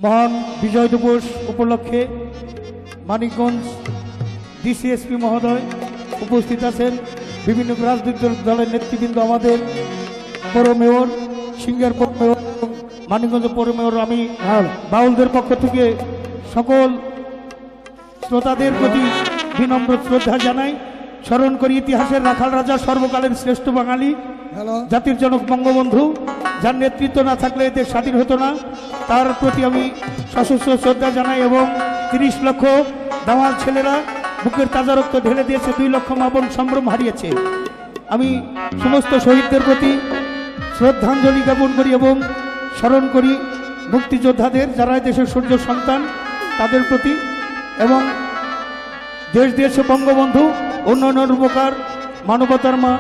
মহান বিজয় দিবস উপলক্ষে মানিকগঞ্জ ডিসিএসপি মহোদয় উপস্থিত আছেন, বিভিন্ন রাজনৈতিক দলের নেতৃবৃন্দ, আমাদের পৌর মেয়র, সিঙ্গার পৌর মেয়র, মানিকগঞ্জ পৌর মেয়র। আমি বাউলদের পক্ষ থেকে সকল শ্রোতাদের প্রতি বিনম্র শ্রদ্ধা জানাই। স্মরণ করি ইতিহাসের রাখাল রাজা, সর্বকালের শ্রেষ্ঠ বাঙালি, জাতির জনক বঙ্গবন্ধু, যার নেতৃত্ব না থাকলে এদের স্বাধীন হতো না। তার প্রতি আমি সশস্ত্র শ্রদ্ধা জানাই। এবং 30 লক্ষ দামাল ছেলেরা বুকের তাজা রক্ত ঢেলে দিয়েছে, 2 লক্ষ মা বোন সম্ভ্রম হারিয়েছে। আমি সমস্ত শহীদদের প্রতি শ্রদ্ধাঞ্জলি জ্ঞাপন করি এবং স্মরণ করি মুক্তিযোদ্ধাদের, যারা দেশের সূর্য সন্তান, তাদের প্রতি। এবং দেশ দিয়েছে বঙ্গবন্ধু, উন্নয়নের উপকার, মানবতার মা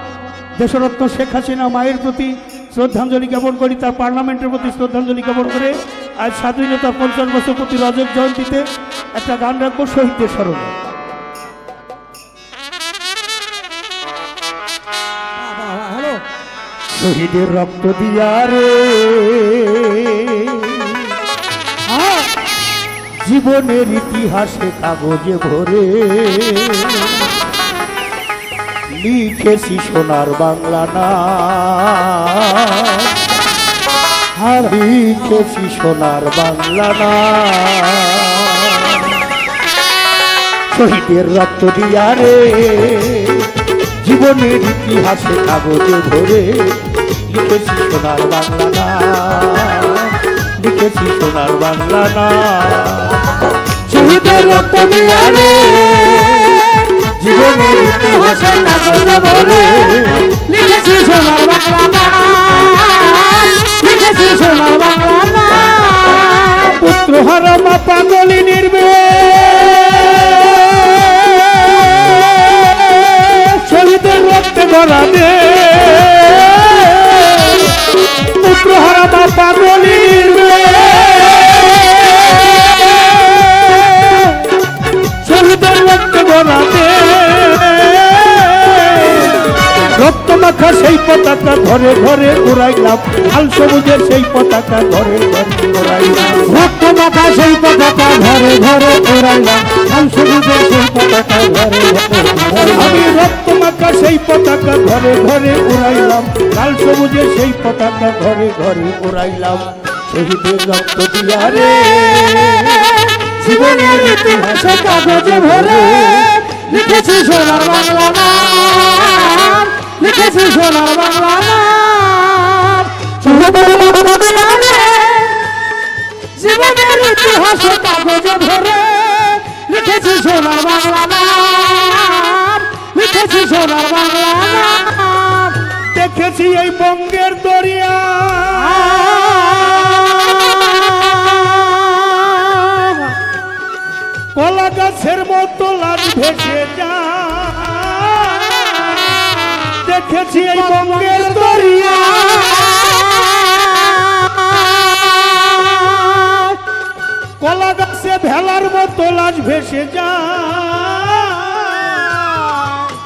দেশরত্ন শেখ হাসিনা মায়ের প্রতি শ্রদ্ধাঞ্জলি জ্ঞাপন করি। তার পার্লামেন্টের প্রতি শ্রদ্ধাঞ্জলি জ্ঞাপন করে আজ স্বাধীনতার 50 বছর প্রতি রজত জয়ন্তীতে একটা গান রাখবো শহীদদের স্মরণে। শহীদের রক্ত দিয়া রে জীবনের ইতিহাসে কাগজে ভরে লিখেছি সোনার বাংলা না, লিখেছি সোনার বাংলা না। শহীদের রক্ত দিয়া রে জীবনের ইতিহাসে কাগজে ভরে লিখেছি সোনার বাংলা না, লিখেছি সোনার বাংলা না। শহীদের রক্ত দিয়া রে জীবনের ইতিহাসে কাগজে ভরে লিখেছি সোনার বাংলা না, লিখেছি সোনার বাংলা না। পুত্র হারা মা পাগলি নির্বে শহীদের রক্তে গড়া দে, পুত্র হারা মা পাগলি নির্বে শহীদের রক্তে গড়া দে। রক্ত মাখা সেই পতাকা ঘরে ঘরে উড়াইলাম, লাল সবুজের সেই পতাকা ঘরে ঘরে উড়াইলাম। রক্ত মাখা সেই পতাকা ঘরে ঘরে উড়াইলাম, লাল সবুজের সেই পতাকা ঘরে ঘরে। আমি রক্ত মাখা সেই পতাকা ঘরে ঘরে উড়াইলাম, লাল সবুজের সেই পতাকা ঘরে ঘরে উড়াইলাম। শহীদের রক্ত দিয়া রে জীবনের ইতিহাসে কাগজে ভরে লিখেছি সোনার বাংলা না, লিখেছি সোনার বাংলা না। শহীদের রক্ত দিয়া রে জীবনের ইতিহাসে কাগজে ভরে লিখেছি সোনার বাংলা না, লিখেছি সোনার বাংলা না। দেখেছি এই বঙ্গের দরিয়া কলা গাছের মতো লাল ভেসে যায়, দেখেছি এই বঙ্গের দরিয়া কলা গাছে ভেলার মতো লাশ ভেসে যায়।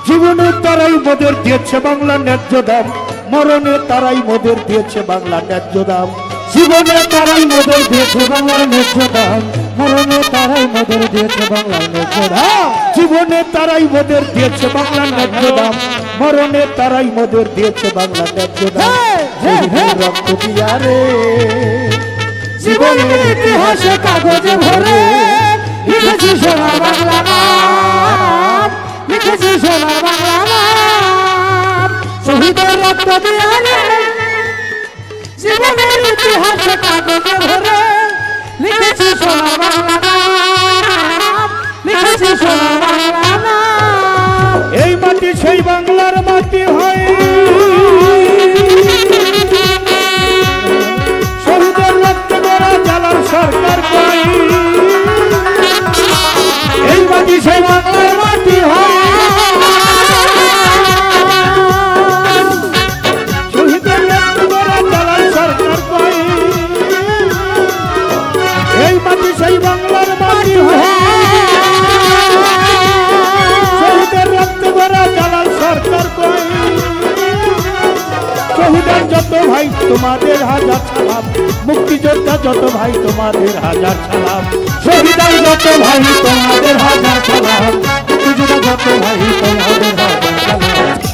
জীবনে তারাই মোদের দিয়েছে বাংলা ন্যায্য দাম, মরণে তারাই মোদের দিয়েছে বাংলা ন্যায্য দাম। জীবনে তারাই মোদের দিয়েছে বাংলার ন্যায্য দাম, মরণে তারাই মোদের দিয়েছে বাংলার ন্যায্য দাম। জীবনে তারাই মোদের দিয়েছে বাংলার ন্যায্য দাম, মরণে তারাই মোদের দিয়েছে বাংলার ন্যায্য দাম। রক্ত দিয়া রে জীবনের ইতিহাসে কাগজে ভরে লিখেছি সোনার বাংলা না, লিখেছি সোনার বাংলা না। শহীদের রক্ত দিয়া রে জীবনের ইতিহাসে কাগজে ভরে লিখেছি সোনার বাংলা না, লিখেছি সোনার বাংলা না। এই মাটি সেই বাংলার মাটি হয়, শহীদের রক্ত গড়া জালার সরকার পাই। এই মাটি সেই বাংলার মাটি হয়, শহীদের রক্ত গড়া জালার সরকার পাই। এই মাটি সেই বাংলার মাটি হয়, শহীদের রক্ত গড়া জালাল সরকার পাই। শহীদের যত ভাই তোমাদের হাজার সালাম, মুক্তিযোদ্ধা যত ভাই তোমাদের হাজার সালাম, শহীদাই যত ভাই তোমাদের হাজার সালাম, মুক্তিযোদ্ধা যত ভাই তোমাদের হাজার সালাম,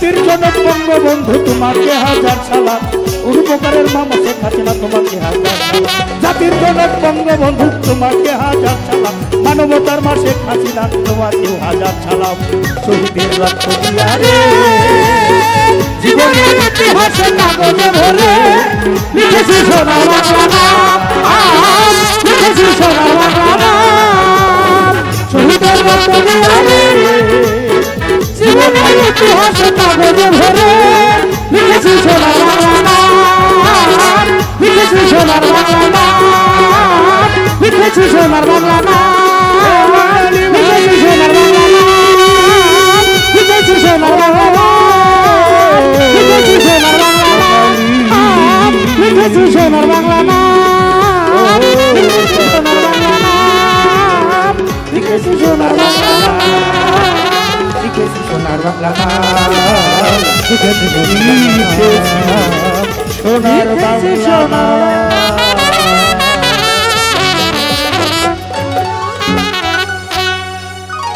তীরজনক বঙ্গবন্ধু তোমাকে হাজার সালাম, উপকারের মামা শেখ হাসিনা তোমাকে হাজার সালাম, জাতির জনক বঙ্গবন্ধু তোমাকে হাজার সালাম, মানবতার মা শেখ হাসিনা তোমাকে হাজার সালাম। শহীদের রক্ত দিয়া রে জীবনের ইতিহাসের কাগজে ভরে লিখেছি সোনার বাংলা, লিখেছি সোনার বাংলা। শহীদের রক্ত দিয়া রে জীবনের ইতিহাসের কাগজে ভরে লিখেছি সোনার বাংলা, লিখেছি সোনার বাংলা, লিখেছি সোনার বাংলা, লিখেছি সোনার বাংলা, লিখেছি সোনার বাংলা, লিখেছি সোনার বাংলা, লিখেছি সোনার বাংলা, লিখেছি সোনার বাংলা, লিখেছি সোনার বাংলা, লিখেছি সোনার বাংলা।